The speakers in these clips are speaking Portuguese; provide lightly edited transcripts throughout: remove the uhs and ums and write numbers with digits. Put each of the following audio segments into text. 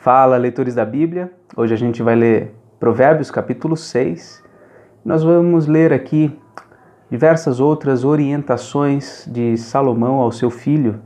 Fala, leitores da Bíblia. Hoje a gente vai ler Provérbios, capítulo 6. Nós vamos ler aqui diversas outras orientações de Salomão ao seu filho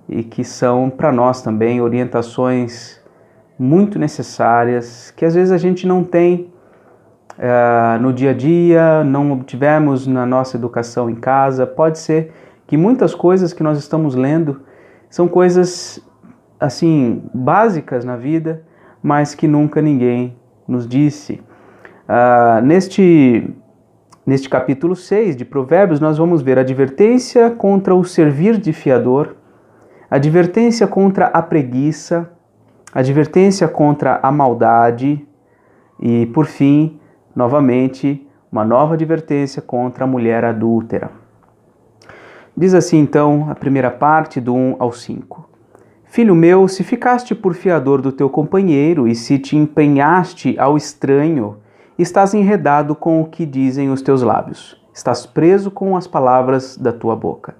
e que são para nós também orientações muito necessárias, que às vezes a gente não tem no dia a dia, não obtivemos na nossa educação em casa. Pode ser que muitas coisas que nós estamos lendo são coisas assim básicas na vida, mas que nunca ninguém nos disse. Neste capítulo 6 de Provérbios, nós vamos ver a advertência contra o servir de fiador, a advertência contra a preguiça, a advertência contra a maldade e, por fim, novamente, uma nova advertência contra a mulher adúltera. Diz assim, então, a primeira parte do 1 ao 5. Filho meu, se ficaste por fiador do teu companheiro e se te empenhaste ao estranho, estás enredado com o que dizem os teus lábios. Estás preso com as palavras da tua boca.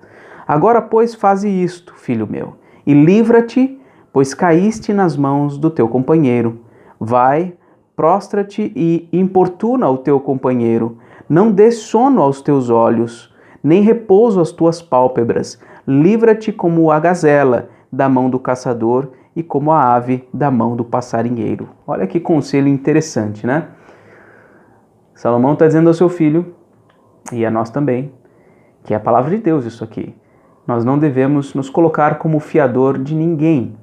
Agora, pois, faze isto, filho meu, e livra-te, pois caíste nas mãos do teu companheiro. Vai, prostra-te e importuna o teu companheiro. Não dê sono aos teus olhos, nem repouso às tuas pálpebras. Livra-te como a gazela da mão do caçador e como a ave da mão do passarinheiro. Olha que conselho interessante, né? Salomão está dizendo ao seu filho, e a nós também, que é a palavra de Deus isso aqui. Nós não devemos nos colocar como fiador de ninguém,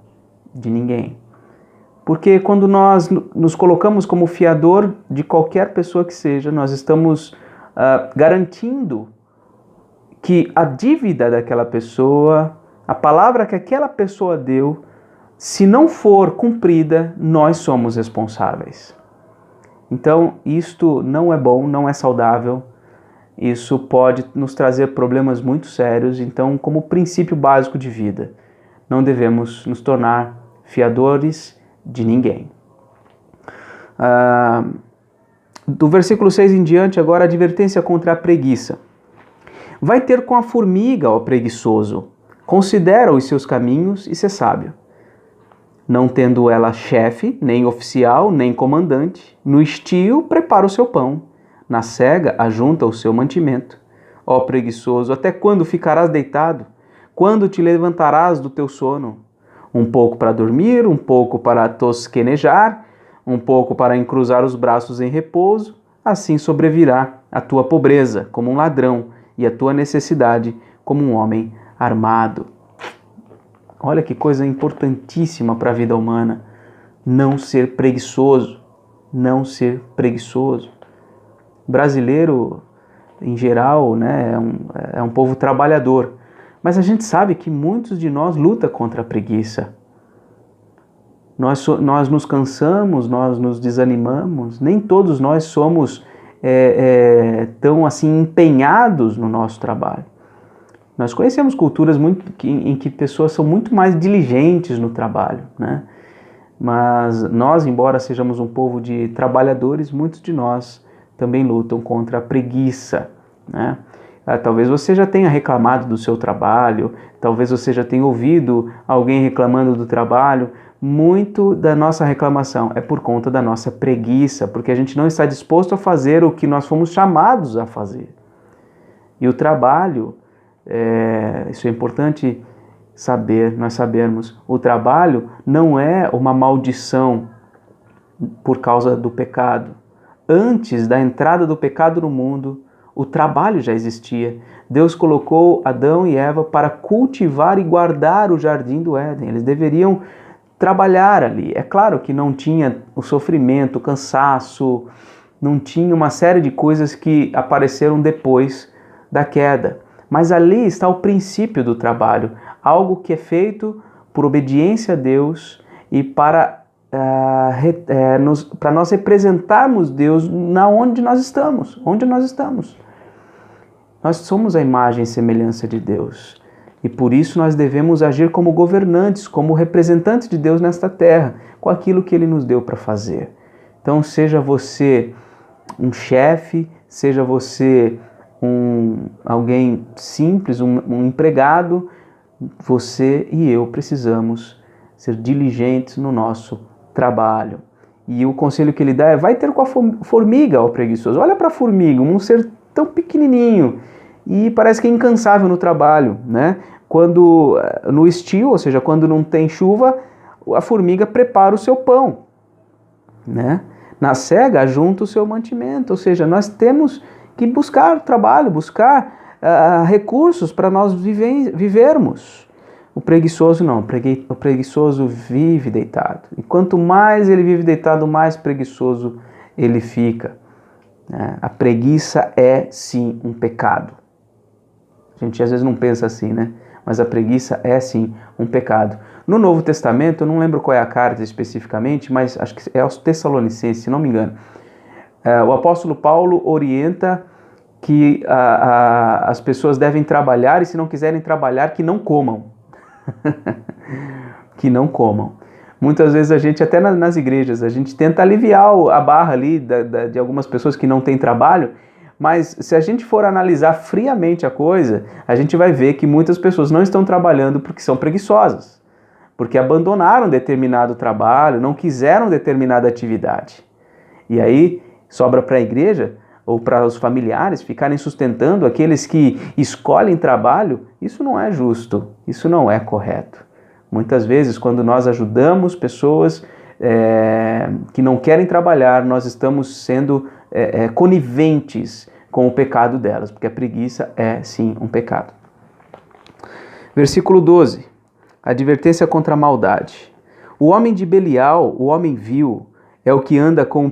Porque quando nós nos colocamos como fiador de qualquer pessoa que seja, nós estamos garantindo que a dívida daquela pessoa, a palavra que aquela pessoa deu, se não for cumprida, nós somos responsáveis. Então, isto não é bom, não é saudável. Isso pode nos trazer problemas muito sérios. Então, como princípio básico de vida, não devemos nos tornar fiadores de ninguém. Do versículo 6 em diante, agora a advertência contra a preguiça. Vai ter com a formiga, ó preguiçoso, considera os seus caminhos e sê sábio. Não tendo ela chefe, nem oficial, nem comandante, no estio prepara o seu pão, na cega ajunta o seu mantimento. Ó preguiçoso, até quando ficarás deitado? Quando te levantarás do teu sono? Um pouco para dormir, um pouco para tosquenejar, um pouco para encruzar os braços em repouso, assim sobrevirá a tua pobreza como um ladrão e a tua necessidade como um homem armado. Olha que coisa importantíssima para a vida humana, não ser preguiçoso, não ser preguiçoso. O brasileiro, em geral, né, é um povo trabalhador, mas a gente sabe que muitos de nós lutam contra a preguiça. Nós nos cansamos, nós nos desanimamos, nem todos nós somos tão assim empenhados no nosso trabalho. Nós conhecemos culturas em que pessoas são muito mais diligentes no trabalho, né? Mas nós, embora sejamos um povo de trabalhadores, muitos de nós também lutam contra a preguiça, né? Talvez você já tenha reclamado do seu trabalho, talvez você já tenha ouvido alguém reclamando do trabalho. Muito da nossa reclamação é por conta da nossa preguiça, porque a gente não está disposto a fazer o que nós fomos chamados a fazer. E o trabalho, isso é importante saber, nós sabermos, o trabalho não é uma maldição por causa do pecado. Antes da entrada do pecado no mundo, o trabalho já existia. Deus colocou Adão e Eva para cultivar e guardar o jardim do Éden. Eles deveriam trabalhar ali. É claro que não tinha o sofrimento, o cansaço, não tinha uma série de coisas que apareceram depois da queda. Mas ali está o princípio do trabalho, algo que é feito por obediência a Deus e para nós representarmos Deus onde nós estamos. Nós somos a imagem e semelhança de Deus. E por isso nós devemos agir como governantes, como representantes de Deus nesta terra, com aquilo que Ele nos deu para fazer. Então, seja você um chefe, seja você alguém simples, um empregado, você e eu precisamos ser diligentes no nosso trabalho. E o conselho que ele dá é: vai ter com a formiga, ó preguiçoso. Olha para a formiga, um ser tão pequenininho e parece que é incansável no trabalho, né? Quando no estio, ou seja, quando não tem chuva, a formiga prepara o seu pão, né? Na cega, junta o seu mantimento. Ou seja, nós temos que buscar trabalho, buscar recursos para nós vivermos. O preguiçoso não, o preguiçoso vive deitado. E quanto mais ele vive deitado, mais preguiçoso ele fica. A preguiça é sim um pecado. A gente às vezes não pensa assim, né? Mas a preguiça é sim um pecado. No Novo Testamento, eu não lembro qual é a carta especificamente, mas acho que é aos Tessalonicenses, se não me engano. O apóstolo Paulo orienta que as pessoas devem trabalhar, e se não quiserem trabalhar, que não comam. Que não comam. Muitas vezes a gente, até nas igrejas, a gente tenta aliviar a barra ali de algumas pessoas que não têm trabalho, mas se a gente for analisar friamente a coisa, a gente vai ver que muitas pessoas não estão trabalhando porque são preguiçosas, porque abandonaram determinado trabalho, não quiseram determinada atividade. E aí sobra para a igreja ou para os familiares ficarem sustentando aqueles que escolhem trabalho. Isso não é justo, isso não é correto. Muitas vezes, quando nós ajudamos pessoas que não querem trabalhar, nós estamos sendo coniventes com o pecado delas, porque a preguiça é sim um pecado. Versículo 12, advertência contra a maldade. O homem de Belial, o homem vil, é o que anda com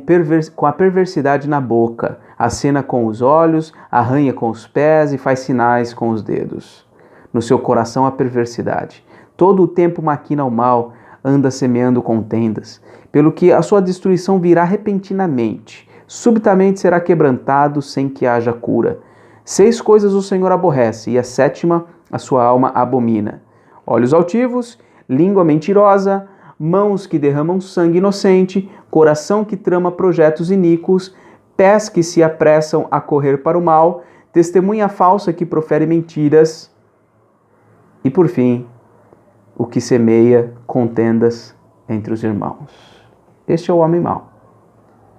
a perversidade na boca, acena com os olhos, arranha com os pés e faz sinais com os dedos. No seu coração há perversidade. Todo o tempo maquina o mal, anda semeando contendas, pelo que a sua destruição virá repentinamente. Subitamente será quebrantado sem que haja cura. 6 coisas o Senhor aborrece, e a 7ª a sua alma abomina: olhos altivos, língua mentirosa, mãos que derramam sangue inocente, coração que trama projetos iníquos, pés que se apressam a correr para o mal, testemunha falsa que profere mentiras, e por fim, o que semeia contendas entre os irmãos. Este é o homem mau.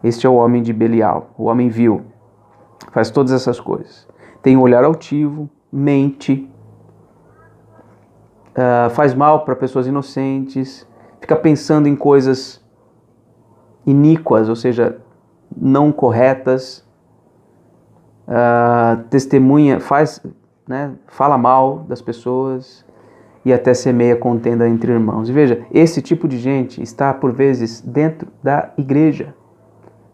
Este é o homem de Belial, o homem vil. Faz todas essas coisas. Tem um olhar altivo, mente, faz mal para pessoas inocentes, fica pensando em coisas iníquas, ou seja, não corretas, testemunha, fala mal das pessoas e até semeia contenda entre irmãos. E veja, esse tipo de gente está por vezes dentro da igreja.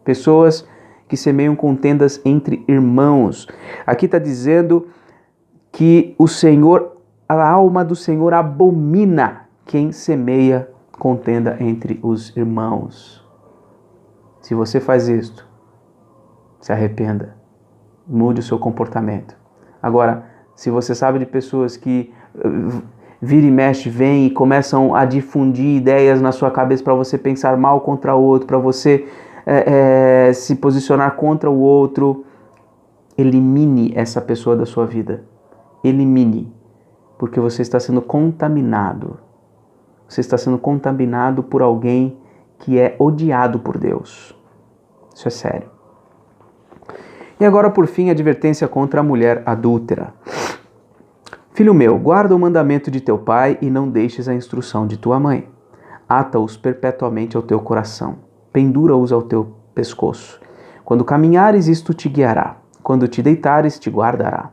Pessoas que semeiam contendas entre irmãos. Aqui está dizendo que a alma do Senhor abomina quem semeia contenda entre os irmãos. Se você faz isto, se arrependa, mude o seu comportamento. Agora, se você sabe de pessoas que vira e mexe, vêm e começam a difundir ideias na sua cabeça para você pensar mal contra o outro, para você se posicionar contra o outro, elimine essa pessoa da sua vida. Elimine, porque você está sendo contaminado. Você está sendo contaminado por alguém que é odiado por Deus. Isso é sério. E agora, por fim, a advertência contra a mulher adúltera. Filho meu, guarda o mandamento de teu pai e não deixes a instrução de tua mãe. Ata-os perpetuamente ao teu coração. Pendura-os ao teu pescoço. Quando caminhares, isto te guiará. Quando te deitares, te guardará.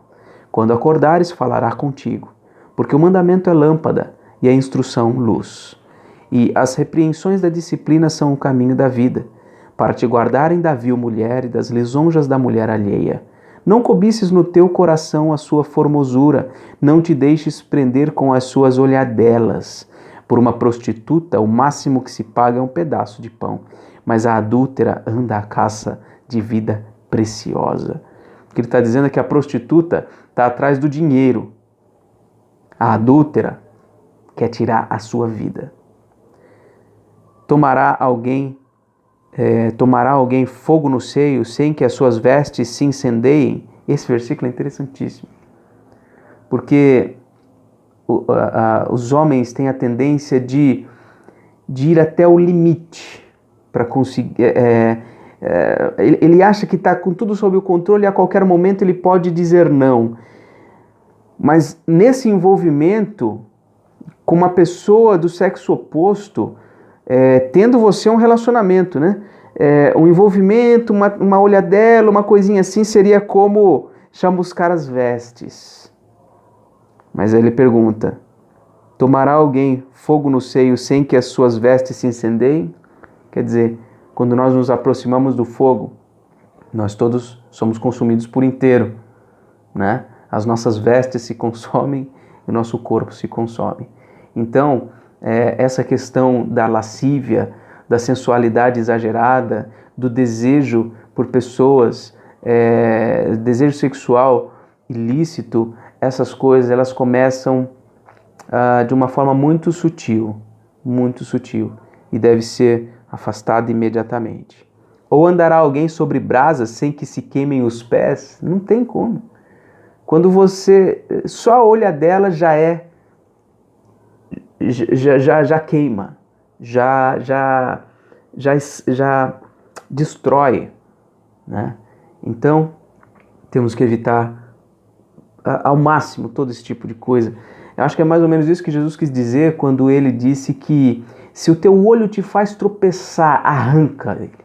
Quando acordares, falará contigo. Porque o mandamento é lâmpada e a instrução luz. E as repreensões da disciplina são o caminho da vida, para te guardarem da vil mulher e das lisonjas da mulher alheia. Não cobices no teu coração a sua formosura, não te deixes prender com as suas olhadelas. Por uma prostituta, o máximo que se paga é um pedaço de pão, mas a adúltera anda à caça de vida preciosa. O que ele está dizendo é que a prostituta está atrás do dinheiro. A adúltera quer tirar a sua vida. Tomará alguém fogo no seio sem que as suas vestes se incendeiem? Esse versículo é interessantíssimo. Porque os homens têm a tendência de de ir até o limite para conseguir. Ele acha que está com tudo sob o controle e a qualquer momento ele pode dizer não. Mas nesse envolvimento com uma pessoa do sexo oposto, tendo você um relacionamento, né? Um envolvimento, uma olhadela, uma coisinha assim, seria como chamuscar as vestes. Mas aí ele pergunta: tomará alguém fogo no seio sem que as suas vestes se incendeiem? Quer dizer, quando nós nos aproximamos do fogo, nós todos somos consumidos por inteiro, né? As nossas vestes se consomem e o nosso corpo se consome. Então, essa questão da lascívia, da sensualidade exagerada, do desejo por pessoas, desejo sexual ilícito, essas coisas elas começam de uma forma muito sutil, e deve ser afastada imediatamente. Ou andará alguém sobre brasas sem que se queimem os pés? Não tem como. Quando você só a olhadela já queima, já destrói, né? Então temos que evitar ao máximo todo esse tipo de coisa. Eu acho que é mais ou menos isso que Jesus quis dizer quando ele disse que se o teu olho te faz tropeçar, arranca ele.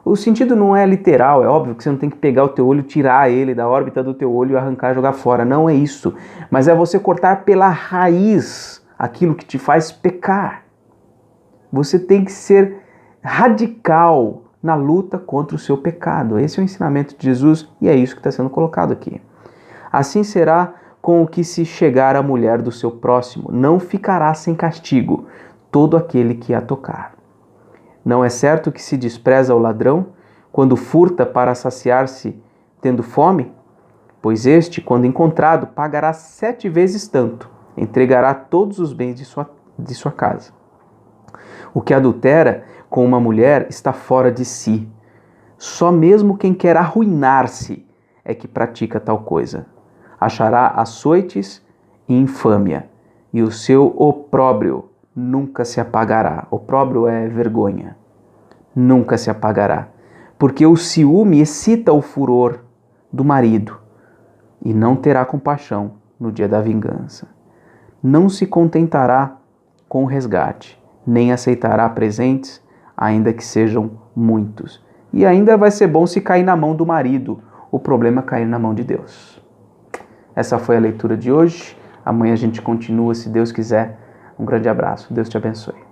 O sentido não é literal, é óbvio que você não tem que pegar o teu olho, tirar ele da órbita do teu olho e arrancar e jogar fora. Não é isso. Mas é você cortar pela raiz aquilo que te faz pecar. Você tem que ser radical na luta contra o seu pecado. Esse é o ensinamento de Jesus e é isso que está sendo colocado aqui. Assim será com o que se chegar à mulher do seu próximo. Não ficará sem castigo todo aquele que a tocar. Não é certo que se despreza o ladrão quando furta para saciar-se tendo fome? Pois este, quando encontrado, pagará 7 vezes tanto, entregará todos os bens de sua casa. O que adultera com uma mulher está fora de si. Só mesmo quem quer arruinar-se é que pratica tal coisa. Achará açoites e infâmia, e o seu opróbrio nunca se apagará. Opróbrio é vergonha. Nunca se apagará. Porque o ciúme excita o furor do marido e não terá compaixão no dia da vingança. Não se contentará com o resgate, nem aceitará presentes, ainda que sejam muitos. E ainda vai ser bom se cair na mão do marido. O problema é cair na mão de Deus. Essa foi a leitura de hoje. Amanhã a gente continua, se Deus quiser. Um grande abraço. Deus te abençoe.